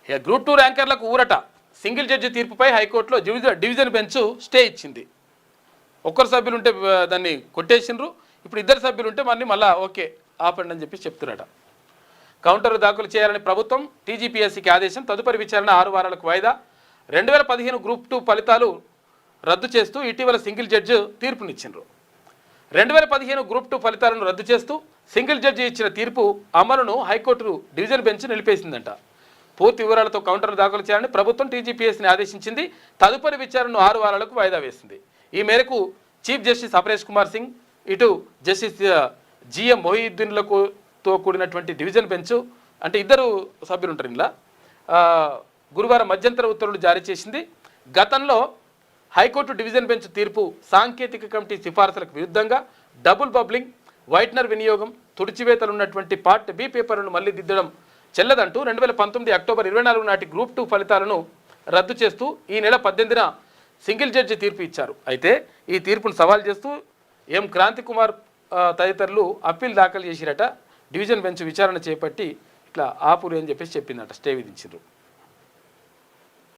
ఇక గ్రూప్ 2 ర్యాంకర్లకు ఊరట. Single judge తీర్పుపై హైకోర్టులో డివిజన్ బెంచ్ స్టే ఇచ్చింది. ఒక్కరు సభ్యులు ఉంటే దాన్ని కొట్టేసిండ్రు. ఇప్పుడు ఇద్దరు సభ్యులు ఉంటే మళ్ళీ ఓకే ఆపండి అని చెప్పి చెప్తున్నారట. కౌంటర్ దాఖలు చేయాలని ప్రభుత్వం టీజీపీఎస్సీకి ఆదేశం. తదుపరి విచారణ 6 వారాలకు వాయిదా. 2015 గ్రూప్ 2 ఫలితాలు రద్దు చేస్తూ ఇటీవల సింగిల్ జడ్జి తీర్పునిచ్చిండ్రు. 2015 గ్రూప్ 2 ఫలితాలను రద్దు చేస్తూ సింగిల్ జడ్జి ఇచ్చిన తీర్పు అమలును హైకోర్టు డివిజన్ బెంచ్ నిలిపేసిందంట. పూర్తి వివరాలతో కౌంటర్ దాఖలు చేయాలని ప్రభుత్వం టీజీపీఎస్సీని ఆదేశించింది. తదుపరి విచారణను 6 వారాలకు వాయిదా వేసింది. ఈ మేరకు చీఫ్ జస్టిస్ అపరేష్ కుమార్ సింగ్, ఇటు జస్టిస్ జిఎం మొహియుద్దీన్లతో కూడినటువంటి డివిజన్ బెంచ్, అంటే ఇద్దరు సభ్యులు ఉంటారు ఇందులో, గురువారం మధ్యంతర ఉత్తర్వులు జారీ చేసింది. గతంలో హైకోర్టు డివిజన్ బెంచ్ తీర్పు సాంకేతిక కమిటీ సిఫార్సులకు విరుద్ధంగా డబుల్ బబ్లింగ్, వైట్నర్ వినియోగం, తుడిచివేతలు ఉన్నటువంటి పార్ట్ బి పేపర్లను మళ్లీ దిద్దడం చెల్లదంటూ 2019 అక్టోబర్ 24 నాటి గ్రూప్ 2 ఫలితాలను రద్దు చేస్తూ ఈ నెల 18న సింగిల్ జడ్జి తీర్పు ఇచ్చారు. అయితే ఈ తీర్పును సవాల్ చేస్తూ ఎం క్రాంతి కుమార్ తదితరులు అప్పీల్ దాఖలు చేసిరట. డివిజన్ బెంచ్ విచారణ చేపట్టి ఇట్లా ఆపురు అని చెప్పేసి చెప్పిందట, స్టే విధించారు.